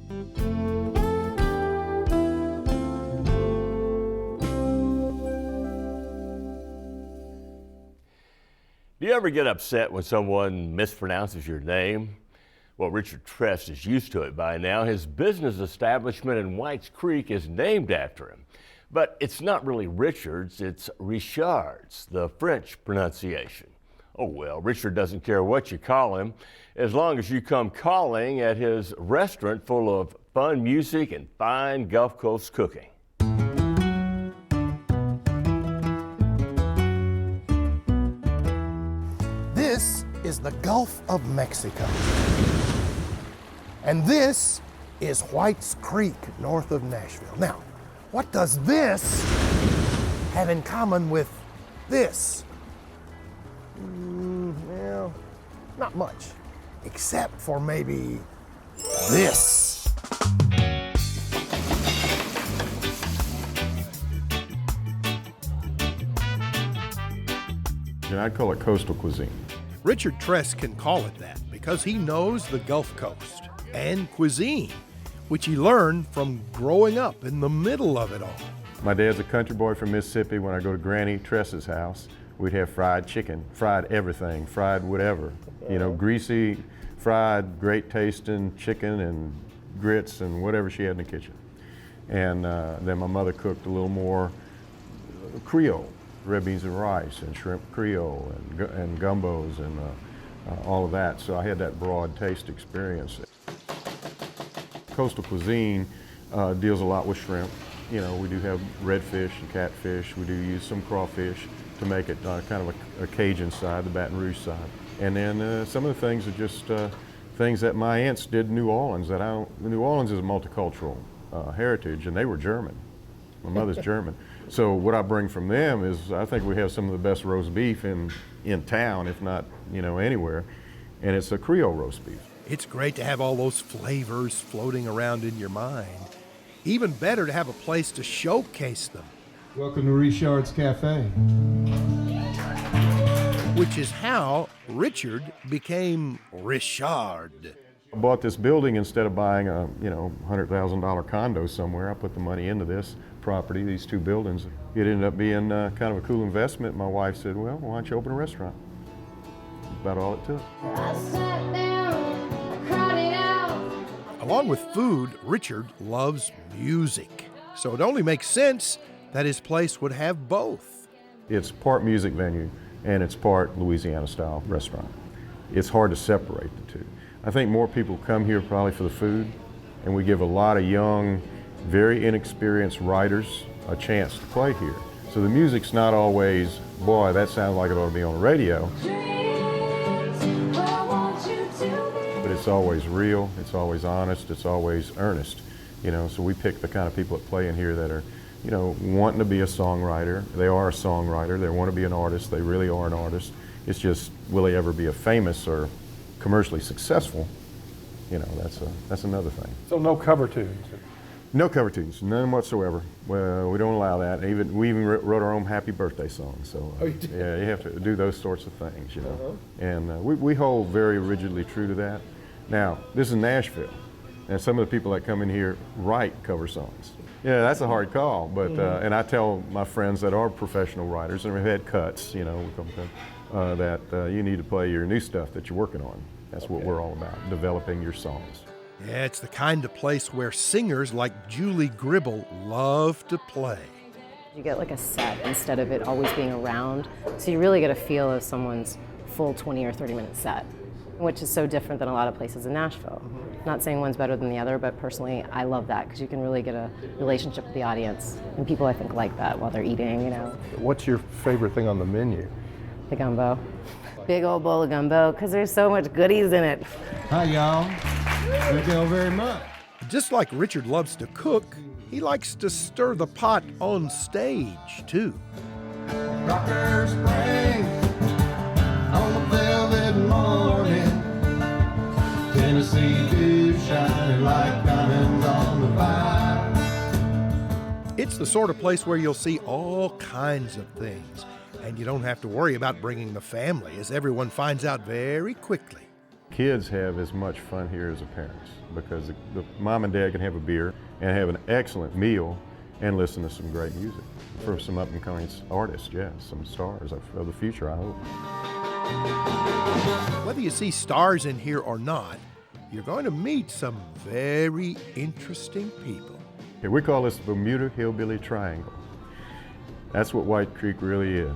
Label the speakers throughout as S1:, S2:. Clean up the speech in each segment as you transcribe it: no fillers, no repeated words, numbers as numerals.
S1: Do you ever get upset when someone mispronounces your name? Well, Ri'chard Trest is used to it by now. His business establishment in Whites Creek is named after him. But it's not really Ri'chard's, it's Ree-chards, the French pronunciation. Oh well, Ri'chard doesn't care what you call him, as long as you come calling at his restaurant full of fun music and fine Gulf Coast cooking.
S2: This is the Gulf of Mexico. And this is Whites Creek, north of Nashville. Now, what does this have in common with this? Well, not much, except for maybe this.
S3: And I'd call it coastal cuisine.
S2: Ri'chard Trest can call it that because he knows the Gulf Coast and cuisine, which he learned from growing up in the middle of it all.
S3: My dad's a country boy from Mississippi. When I go to Granny Trest's house, we'd have fried chicken, fried everything, fried whatever. You know, greasy, fried, great tasting chicken and grits and whatever she had in the kitchen. And then my mother cooked a little more Creole, red beans and rice and shrimp Creole and gumbos and all of that. So I had that broad taste experience. Coastal cuisine deals a lot with shrimp. You know, we do have redfish and catfish. We do use some crawfish to make it kind of a Cajun side, the Baton Rouge side. And then some of the things are just things that my aunts did in New Orleans. New Orleans is a multicultural heritage, and they were German. My mother's German. So what I bring from them is I think we have some of the best roast beef in town, if not, you know, anywhere. And it's a Creole roast beef.
S2: It's great to have all those flavors floating around in your mind. Even better to have a place to showcase them.
S4: Welcome to Ree-chards Cafe.
S2: Which is how Ri'chard became Ri'chard.
S3: I bought this building instead of buying a, you know, $100,000 condo somewhere. I put the money into this property, these two buildings. It ended up being kind of a cool investment. My wife said, well, why don't you open a restaurant? That's about all it took.
S2: Along with food, Ri'chard loves music. So it only makes sense that his place would have both.
S3: It's part music venue and it's part Louisiana style restaurant. It's hard to separate the two. I think more people come here probably for the food, and we give a lot of young, very inexperienced writers a chance to play here. So the music's not always, boy, that sounds like it ought to be on the radio. But it's always real, it's always honest, it's always earnest. You know, so we pick the kind of people that play in here that are, you know, wanting to be a songwriter. They are a songwriter, they want to be an artist, they really are an artist. It's just, will they ever be a famous or commercially successful? You know, that's another thing.
S4: So no cover tunes?
S3: No cover tunes, none whatsoever. Well, we don't allow that. We even wrote our own happy birthday song. So yeah, you have to do those sorts of things, you know. And we hold very rigidly true to that. Now, this is Nashville, and some of the people that come in here write cover songs. Yeah, that's a hard call, but and I tell my friends that are professional writers and have had cuts, you know, that you need to play your new stuff that you're working on. That's what we're all about, developing your songs.
S2: Yeah, it's the kind of place where singers like Julie Gribble love to play.
S5: You get like a set instead of it always being around, so you really get a feel of someone's full 20 or 30-minute set, which is so different than a lot of places in Nashville. Not saying one's better than the other, but personally I love that because you can really get a relationship with the audience, and people I think like that while they're eating, you know.
S4: What's your favorite thing on the menu?
S5: The gumbo. Big old bowl of gumbo because there's so much goodies in it.
S4: Hi y'all, thank y'all very much.
S2: Just like Ri'chard loves to cook, he likes to stir the pot on stage too.
S4: Rocker Springs on a velvet morning, Tennessee dew shining like diamonds on the vine.
S2: It's the sort of place where you'll see all kinds of things, and you don't have to worry about bringing the family, as everyone finds out very quickly.
S3: kids have as much fun here as the parents, because the mom and dad can have a beer and have an excellent meal and listen to some great music for some up-and-coming artists, yeah, some stars of the future, I hope.
S2: Whether you see stars in here or not, you're going to meet some very interesting people.
S3: Okay, we call this the Bermuda Hillbilly Triangle. That's what White Creek really is.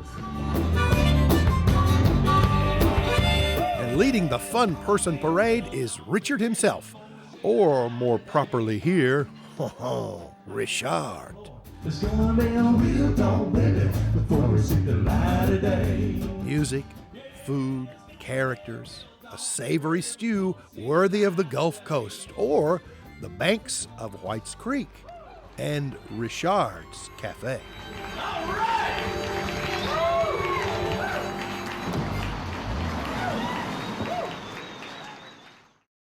S2: And leading the Fun Person Parade is Ri'chard himself, or more properly here, Ri'chard.
S4: It's gonna be a real dog, baby, before we see the light of day.
S2: Music, food, characters, a savory stew worthy of the Gulf Coast or the banks of White's Creek, and Ri'chard's Cafe.
S4: All right!